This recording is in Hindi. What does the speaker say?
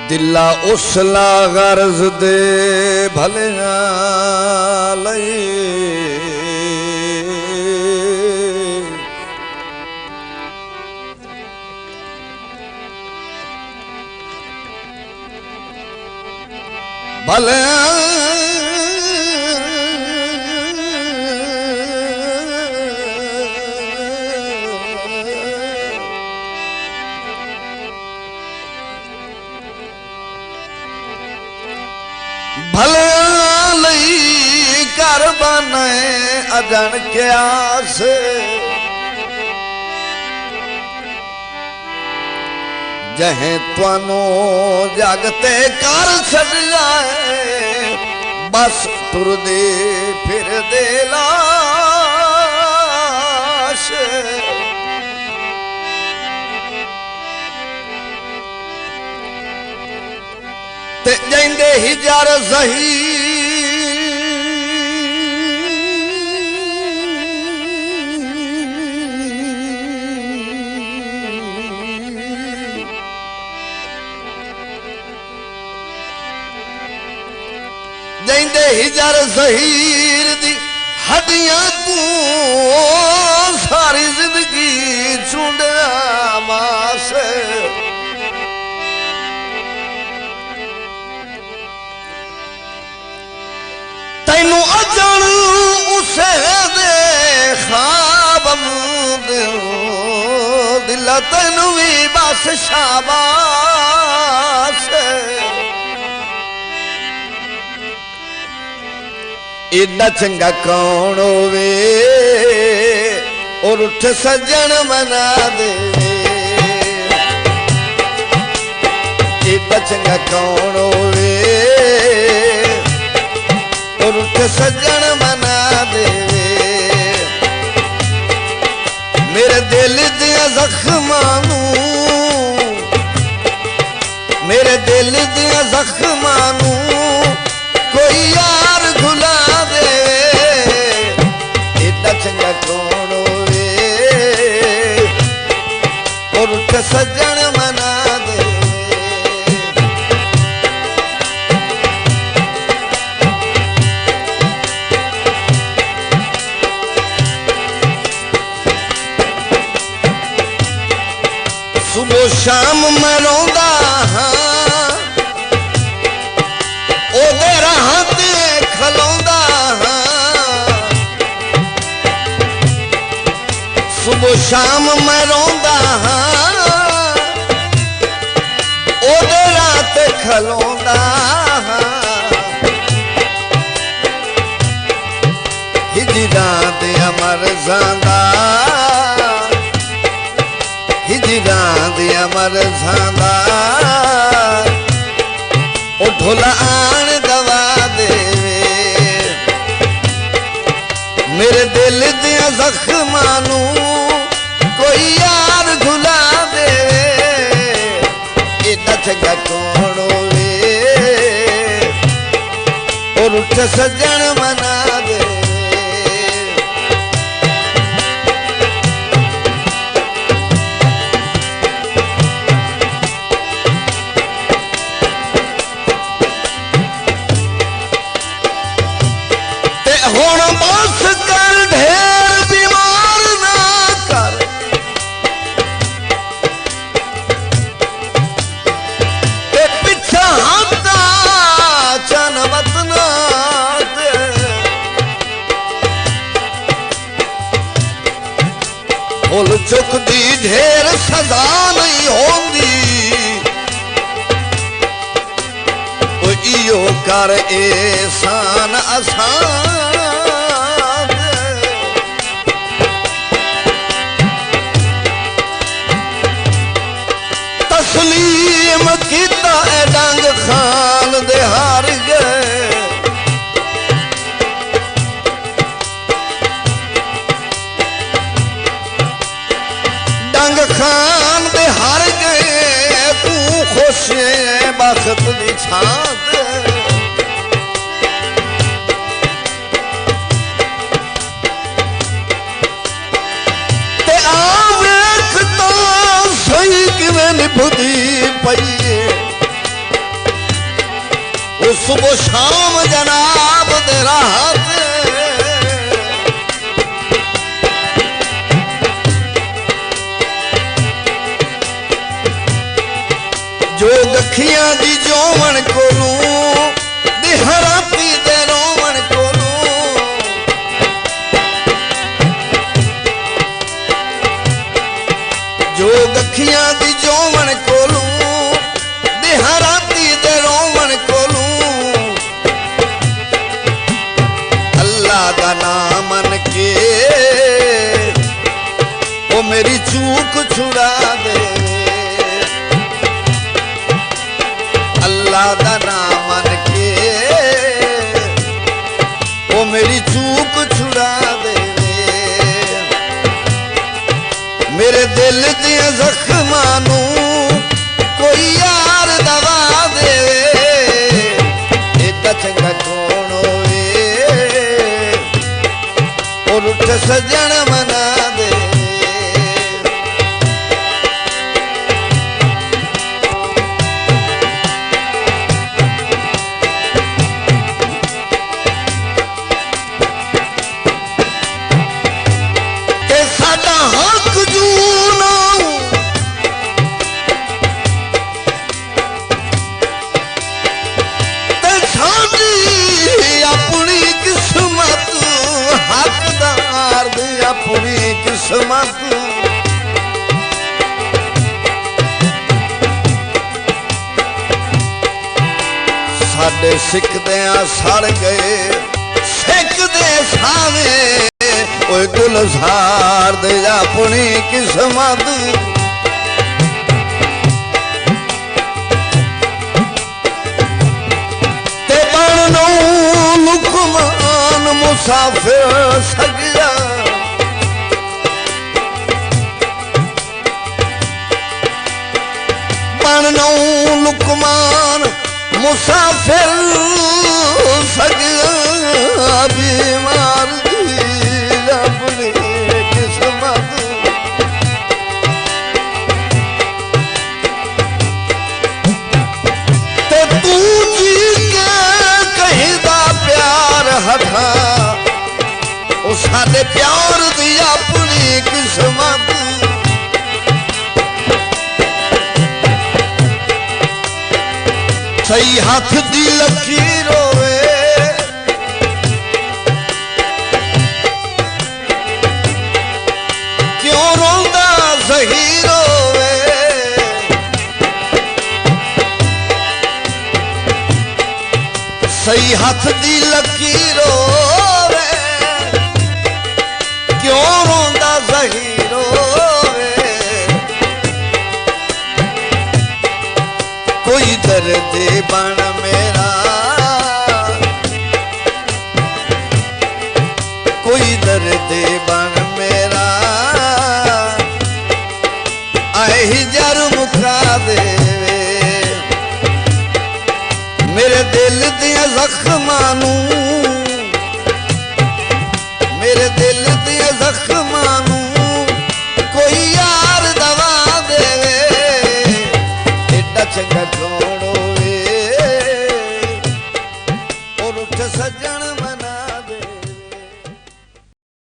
दिला उसला गर्ज दे भलिया लई भले भले लई कर बने अजन के आस जहें त्वानो जागते कर छड़ जाए बस तुर दे फिर दे लाश ते जैंदे ही जार सही जैंदे ही जार ज़हीर दी हड्डियां तू सारी जिंदगी चूंडिया मास तैनू अजन उसे दे ख्वाब दिला तैनू भी बस शाबाश इन्ना चंगा कौन होवे और उठ सजन मना दे इन्ना चंगा कौन होवे और उठ सजन मना दे मेरे दिल दिया जख्मानू मेरे दिल दिया जख्मानू कोई यार भुला दे इतना चंगा कौन होवे और उठ सजन मना दे सुबह शाम मैं रोंदा हाँ ओदे राह ते खलोंदा हाँ सुबह शाम मैं रोंदा हाँ ओदे राह ते खलोंदा हाँ हिजरां दे अमर ज़ांदा हिजरां दे अमर ज़ांदा ओ ढोला आन दवा दे मेरे दिल दिया जख्मानू कोई यार भुला दे इतना चंगा कौन होवे और उठ सजन मना दे बस कर ढेर बीमार ना कर पिछा हटा चनवत ना दे भुल चुक दी ढेर सजा नहीं होंदी इयो कर एहसान आसान तस्लीम किता डंग खान दे हार गए डंग खान दे हार गए तू खुश बखत दी छां ते आवेख तो सही किवें निभदी पई सुबह शाम जनाब दे राहत जो गखियां दी जोवन कोलू दिहरा पी दे रोवन कोलू जो गखियां दी जोवन कोलू दिहरा पी दे रोवन कोलू अल्लाह दा नाम मन के वो मेरी चूक छुड़ा दे अल्लाह दा नाम मन के वो मेरी चूक छुड़ा दे मेरे दिल दे जख्मां नू कोई यार दवा दे एदा चंगा कौन होवे और उठ सजन मना दे अपनी किस्मत हकदार दी अपनी किस्मत साडे सिकदियां सड़ गए सिकदे सावे ओए गुलजार दे अपनी किस्मत लुकमान मुसाफिर सगिया बननो लुकमान मुसाफिर सगिया बीमार दी अपनी किस्मत ते तू जी के कहीं दा प्यार हथा ओ साडे प्यार दी अपनी किस्मत सही हाथ दी लकीर होवे क्यों रोंदा ज़हीर होवे सही हाथ दी लकीर होवे क्यों रोंदा ज़हीर होवे कोई दर्द बन